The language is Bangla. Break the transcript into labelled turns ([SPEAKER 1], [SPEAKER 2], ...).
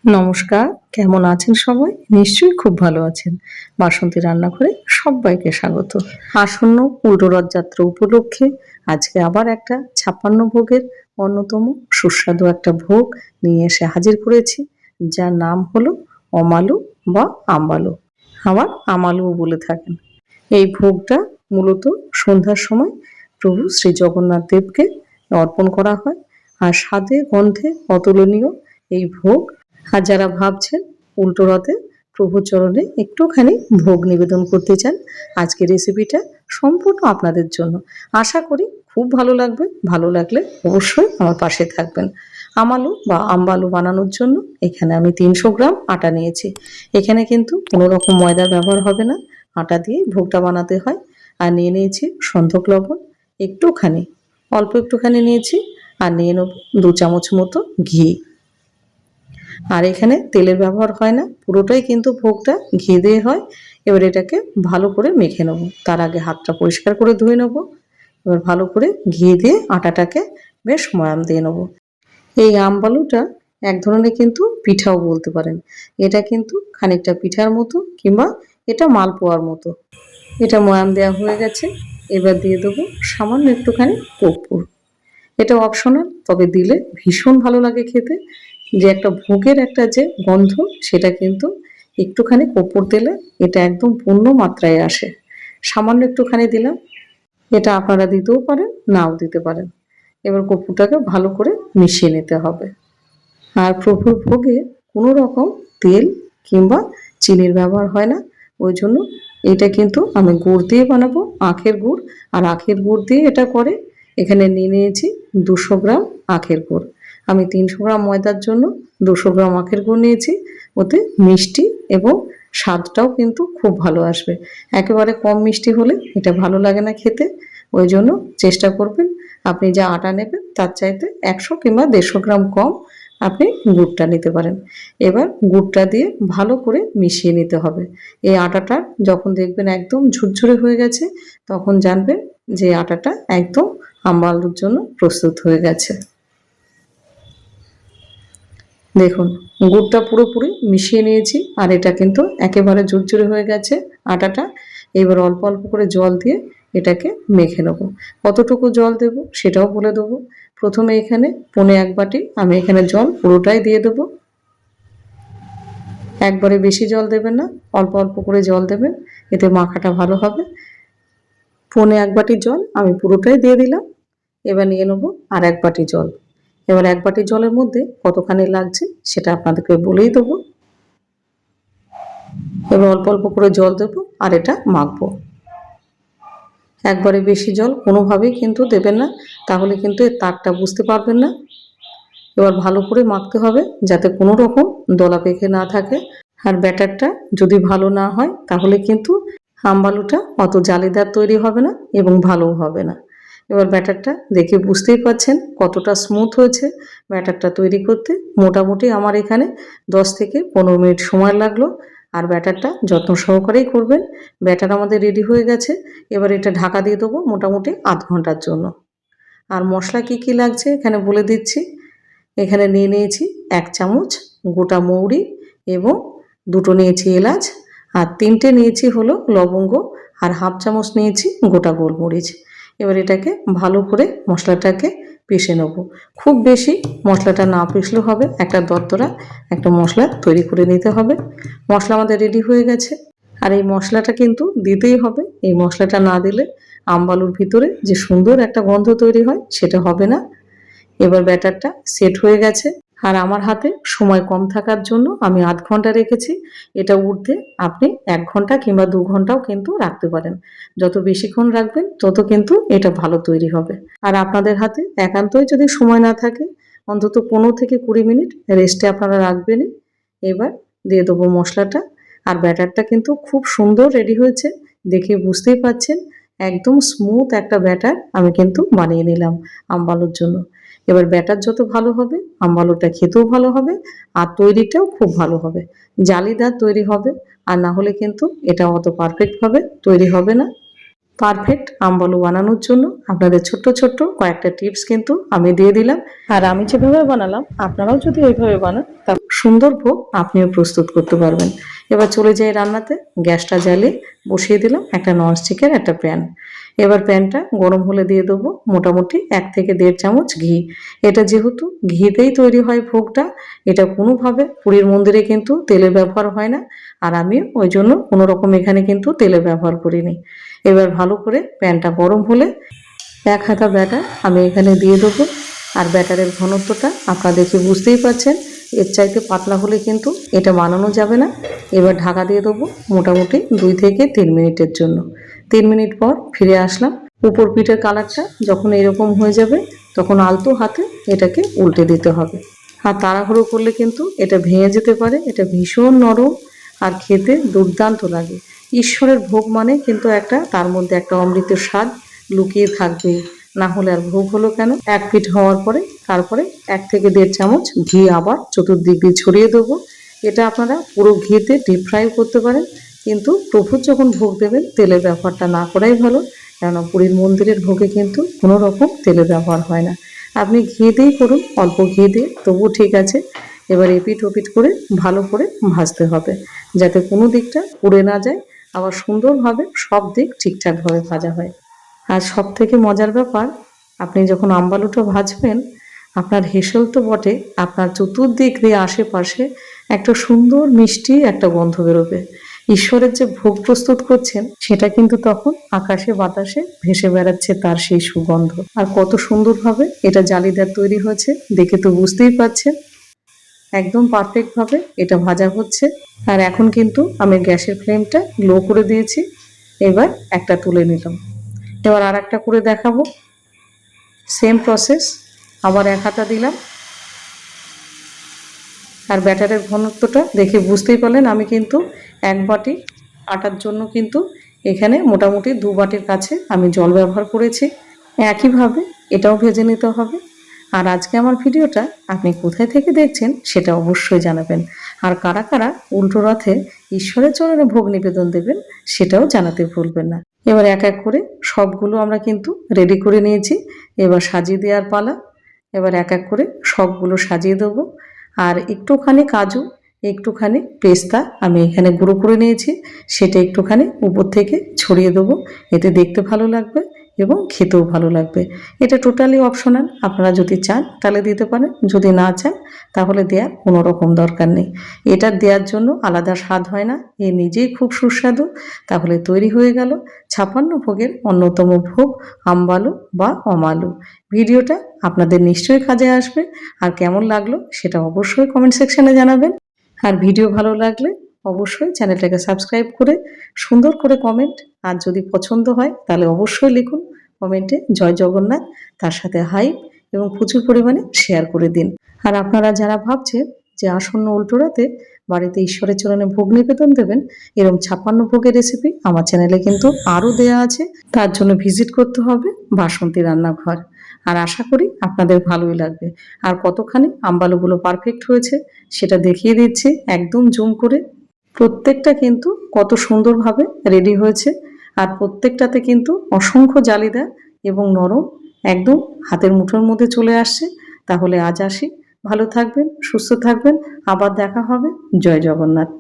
[SPEAKER 1] নমস্কার, কেমন আছেন সবাই? নিশ্চয়ই খুব ভালো আছেন। বাসন্তী রান্নাঘরে সব্বাইকে স্বাগত। আসন্ন উল্টো রথযাত্রা উপলক্ষে আজকে আবার একটা ৫৬ ভোগের অন্যতম সুস্বাদু একটা ভোগ নিয়ে এসে হাজির করেছি, যার নাম হলো অমালু বা আম্বালু। আবার আমালুও বলে থাকেন। এই ভোগটা মূলত সন্ধ্যার সময় প্রভু শ্রী জগন্নাথ দেবকে অর্পণ করা হয়। আর স্বাদে গন্ধে অতুলনীয় এই ভোগ। আর যারা ভাবছেন উল্টো রথে প্রভুর চরণে একটুখানি ভোগ নিবেদন করতে চান, আজকের রেসিপিটা সম্পূর্ণ আপনাদের জন্য। আশা করি খুব ভালো লাগবে। ভালো লাগলে অবশ্যই আমার পাশে থাকবেন। আমালু বা আম্বালু বানানোর জন্য এখানে আমি ৩০০ গ্রাম আটা নিয়েছি। এখানে কিন্তু কোনো রকম ময়দার ব্যবহার হবে না, আটা দিয়েই ভোগটা বানাতে হয়। আর নিয়ে নিয়েছি সন্ধক লবণ একটুখানি, অল্প একটুখানি নিয়েছি। আর নিয়ে নেব ২ চামচ মতো ঘি। আর এখানে তেলের ব্যবহার হয় না, পুরোটাই কিন্তু ভোগটা ঘি দিয়ে হয়। এবার এটাকে ভালো করে মেখে নেব। তার আগে হাতটা পরিষ্কার করে ধুয়ে নেব। এবার ভালো করে ঘি দিয়ে আটাটাকে বেশ ময়াম দিয়ে নেব। এই আমবালুটা এক ধরনের কিন্তু পিঠাও বলতে পারেন। এটা কিন্তু খানিকটা পিঠার মতো, কিংবা এটা মালপোয়ার মতো। এটা ময়াম দেওয়া হয়ে গেছে। এবার দিয়ে দেবো সামান্য একটুখানি কর্পূর। এটা অপশনাল, তবে দিলে ভীষণ ভালো লাগে খেতে। যে একটা ভোগের একটা যে গন্ধ, সেটা কিন্তু একটুখানি কর্পূর দিলে এটা একদম পূর্ণ মাত্রায় আসে। সামান্য একটুখানি দিলাম। এটা আপনারা দিতেও পারেন, নাও দিতে পারেন। এবার কর্পূরটাকে ভালো করে মিশিয়ে নিতে হবে। আর প্রভুর ভোগে কোনো রকম তেল কিংবা চিনির ব্যবহার হয় না। ওই জন্য এটা কিন্তু আমি গুড় দিয়ে বানাবো, আখের গুড়। আর আখের গুড় দিয়ে এটা করে। এখানে নিয়ে নিয়েছি ২০০ গ্রাম আখের গুড়। আমি ৩০০ গ্রাম ময়দার জন্য ২০০ গ্রাম আখের গুড় নিয়েছি। ওতে মিষ্টি এবং স্বাদটাও কিন্তু খুব ভালো আসবে। একেবারে কম মিষ্টি হলে এটা ভালো লাগে না খেতে। ওই জন্য চেষ্টা করবেন আপনি যা আটা নেবেন তার চাইতে ১০০ কিংবা ১৫০ গ্রাম কম আপনি গুড়টা নিতে পারেন। এবার গুড়টা দিয়ে ভালো করে মিশিয়ে নিতে হবে। এই আটাটা যখন দেখবেন একদম ঝুরঝুরে হয়ে গেছে, তখন জানবেন যে আটাটা একদম আম্বালুর জন্য প্রস্তুত হয়ে গেছে। দেখুন, গুড়টা পুরোপুরি মিশিয়ে নিয়েছি। আর এটা কিন্তু একেবারে ঝুরঝুরে হয়ে গেছে আটাটা। এবার অল্প অল্প করে জল দিয়ে এটাকে মেখে নেব। কতটুকু জল দেব সেটাও বলে দেবো। প্রথমে এখানে ১.৫ বাটি আমি এখানে জল পুরোটাই দিয়ে দেবো। একবারে বেশি জল দেবেন না, অল্প অল্প করে জল দেবেন, এতে মাখাটা ভালো হবে। ১.৫ বাটি জল আমি পুরোটাই দিয়ে দিলাম। এবার নিয়ে নেব আর ১ বাটি জল। এবার ১ বাটি জলের মধ্যে কতখানি লাগছে সেটা আপনাদেরকে বলেই দেবো। এবার অল্প অল্প করে জল দেবো আর এটা মাখবো। একবারে বেশি জল কোনোভাবেই কিন্তু দেবেন না, তাহলে কিন্তু এর তারটা বুঝতে পারবেন না। এবার ভালো করে মাখতে হবে যাতে কোনো রকম দলা পেকে না থাকে। আর ব্যাটারটা যদি ভালো না হয় তাহলে কিন্তু আম্বালুটা অত জালিদার তৈরি হবে না এবং ভালোও হবে না। এবার ব্যাটারটা দেখে বুঝতেই পারছেন কতটা স্মুথ হয়েছে। ব্যাটারটা তৈরি করতে মোটামুটি আমার এখানে ১০ থেকে ১৫ মিনিট সময় লাগলো। আর ব্যাটারটা যত্ন সহকারেই করবেন। ব্যাটার আমাদের রেডি হয়ে গেছে। এবার এটা ঢাকা দিয়ে দেবো মোটামুটি আধ ঘন্টার জন্য। আর মশলা কি কি লাগছে এখানে বলে দিচ্ছি। এখানে নিয়ে নিয়েছি ১ চামচ গোটা মৌরি এবং ২টো নিয়েছি এলাচ, আর ৩টে নিয়েছি হলো লবঙ্গ, আর হাফ চামচ নিয়েছি গোটা গোলমরিচ। এবার এটাকে ভালো করে মশলাটাকে পিষে নেব। খুব বেশি মশলাটা না পিষলেও হবে, একটা দরদরা একটা মশলা তৈরি করে নিতে হবে। মশলা আমাদের রেডি হয়ে গেছে। আর এই মশলাটা কিন্তু দিতেই হবে। এই মশলাটা না দিলে আম্বালুর ভিতরে যে সুন্দর একটা গন্ধ তৈরি হয় সেটা হবে না। এবার ব্যাটারটা সেট হয়ে গেছে। আর আমার হাতে সময় কম থাকার জন্য আমি আধ ঘন্টা রেখেছি। এটা ঊর্ধ্বে আপনি ১ ঘন্টা কিংবা ২ ঘন্টাও কিন্তু রাখতে পারেন। যত বেশিক্ষণ রাখবেন তত কিন্তু এটা ভালো তৈরি হবে। আর আপনাদের হাতে একান্তই যদি সময় না থাকে, অন্তত ১৫ থেকে ২০ মিনিট রেস্টে আপনারা রাখবেনই। এবার দিয়ে দেবো মশলাটা। আর ব্যাটারটা কিন্তু খুব সুন্দর রেডি হয়েছে, দেখে বুঝতেই পাচ্ছেন। একদম স্মুথ একটা ব্যাটার আমি কিন্তু বানিয়ে নিলাম আম্বালুর জন্য। এবার ব্যাটার যত ভালো হবে আম্বালুটা খেতেও ভালো হবে, আর তৈরিটাও খুব ভালো হবে। জালিদার তৈরি হবে, আর না হলে কিন্তু এটা অত পারফেক্টভাবে তৈরি হবে না। পারফেক্ট আমবালু বানানোর জন্য আপনাদের ছোট্ট ছোট্ট কয়েকটা টিপস কিন্তু আমি দিয়ে দিলাম। আর আমি যেভাবে বানালাম আপনারাও যদি ওইভাবে বানান তা সুন্দর ভোগ আপনিও প্রস্তুত করতে পারবেন। এবার চলে যাই রান্নাতে। গ্যাসটা জ্বালিয়ে বসিয়ে দিলাম একটা ননস্টিকের একটা প্যান। এবার প্যানটা গরম হলে দিয়ে দেবো মোটামুটি 1 থেকে 1.5 চামচ ঘি। এটা যেহেতু ঘিতেই তৈরি হয় ভোগটা, এটা কোনোভাবে পুরীর মন্দিরে কিন্তু তেলের ব্যবহার হয় না। আর আমি ওই জন্য কোনো রকম এখানে কিন্তু তেলের ব্যবহার করিনি। এবার ভালো করে প্যানটা গরম হলে 1 হাতা ব্যাটার আমি এখানে দিয়ে দেবো। আর ব্যাটারের ঘনত্বটা আপনারা দেখে বুঝতেই পারছেন, এর চাইতে পাতলা হলে কিন্তু এটা বানানো যাবে না। এবার ঢাকা দিয়ে দেবো মোটামুটি 2 থেকে 3 মিনিটের জন্য। 3 মিনিট পর ফিরে আসলাম। উপর পিঠের কালারটা যখন এরকম হয়ে যাবে তখন আলতো হাতে এটাকে উল্টে দিতে হবে। আর তাড়াহুড়ো করলে কিন্তু এটা ভেঙে যেতে পারে। এটা ভীষণ নরম আর খেতে দুর্দান্ত লাগে। ঈশ্বরের ভোগ মানে কিন্তু একটা তার মধ্যে একটা অমৃতের স্বাদ লুকিয়ে থাকবে, না হলে আর ভোগ হলো কেন। 1 পিঠ হওয়ার পরে তারপরে 1 থেকে 1.5 চামচ ঘি আবার চতুর্দিক দিয়ে ছড়িয়ে দেবো। এটা আপনারা পুরো ঘিতে ডিপ ফ্রাই করতে পারেন, কিন্তু প্রভুর যখন ভোগ দেবেন তেলের ব্যবহারটা না করাই ভালো, কেননা পুরীর মন্দিরের ভোগে কিন্তু কোনো রকম তেলের ব্যবহার হয় না। আপনি ঘি দিয়েই করুন, অল্প ঘি দিয়ে তবুও ঠিক আছে। এবার এপিঠ ওপিঠ করে ভালো করে ভাজতে হবে, যাতে কোনো দিকটা পুড়ে না যায়, আবার সুন্দরভাবে সব দিক ঠিকঠাকভাবে ভাজা হয়। আর সব থেকে মজার ব্যাপার, আপনি যখন আমবালুটা ভাজবেন আপনার হেসেল তো বটে, আপনার চতুর্দিক দিয়ে আশেপাশে একটা সুন্দর মিষ্টি একটা গন্ধ বেরোবে। ঈশ্বরের যে ভোগ প্রস্তুত করছেন সেটা কিন্তু তখন আকাশে বাতাসে ভেসে বেড়াচ্ছে তার সেই সুগন্ধ। আর কত সুন্দরভাবে এটা জালিদার তৈরি হয়েছে দেখে তো বুঝতেই পারছেন। একদম পারফেক্টভাবে এটা ভাজা হচ্ছে। আর এখন কিন্তু আমি গ্যাসের ফ্লেমটা লো করে দিয়েছি। এবার একটা তুলে নিলাম। এবার আর একটা করে দেখাবো। সেম প্রসেস, আবার 1 হাতা দিলাম। আর ব্যাটারের ঘনত্বটা দেখে বুঝতেই পারলেন, আমি কিন্তু 1 বাটি আটার জন্য কিন্তু এখানে মোটামুটি 2 বাটির কাছে আমি জল ব্যবহার করেছি। একইভাবে এটাও ভেজে নিতে হবে। আর আজকে আমার ভিডিওটা আপনি কোথায় থেকে দেখছেন সেটা অবশ্যই জানাবেন। আর কারা কারা উল্টো রথে ঈশ্বরের চরণে ভোগ নিবেদন দেবেন সেটাও জানাতে ভুলবেন না। এবার এক এক করে সবগুলো আমরা কিন্তু রেডি করে নিয়েছি। এবার সাজিয়ে দেওয়ার পালা। এবার এক এক করে সবগুলো সাজিয়ে দেবো। আর একটুখানি কাজু, একটুখানি পেস্তা আমি এখানে গুঁড়ো করে নিয়েছি, সেটা একটুখানি উপর থেকে ছড়িয়ে দেবো। এতে দেখতে ভালো লাগবে এবং খেতেও ভালো লাগবে। এটা টোটালি অপশনাল, আপনারা যদি চান তাহলে দিতে পারেন, যদি না চান তাহলে দেওয়ার কোনো রকম দরকার নেই। এটা দেওয়ার জন্য আলাদা স্বাদ হয় না, এ নিজেই খুব সুস্বাদু। তাহলে তৈরি হয়ে গেল 56 ভোগের অন্যতম ভোগ আমবালু বা অমালু। ভিডিওটা আপনাদের নিশ্চয়ই কাজে আসবে। আর কেমন লাগলো সেটা অবশ্যই কমেন্ট সেকশনে জানাবেন। আর ভিডিও ভালো লাগলে অবশ্যই চ্যানেলটাকে সাবস্ক্রাইব করে সুন্দর করে কমেন্ট, আর যদি পছন্দ হয় তাহলে অবশ্যই লিখুন কমেন্টে জয় জগন্নাথ, তার সাথে হাই এবং প্রচুর পরিমাণে শেয়ার করে দিন। আর আপনারা যারা ভাবছেন যে আসন্ন উল্টোরাতে বাড়িতে ঈশ্বরের চরণে ভোগ নিবেদন দেবেন, এরকম 56 ভোগের রেসিপি আমার চ্যানেলে কিন্তু আরও দেয়া আছে। তার জন্য ভিজিট করতে হবে বাসন্তী রান্নাঘর। আর আশা করি আপনাদের ভালোই লাগবে। আর কতখানি আমবালুগুলো পারফেক্ট হয়েছে সেটা দেখিয়ে দিচ্ছি একদম জুম করে। প্রত্যেকটা কিন্তু কত সুন্দরভাবে রেডি হয়েছে। আর প্রত্যেকটাতে কিন্তু অসংখ্য জালিদার এবং নরম, একদম হাতের মুঠোর মধ্যে চলে আসছে। তাহলে আজ আসি, ভালো থাকবেন, সুস্থ থাকবেন, আবার দেখা হবে। জয় জগন্নাথ।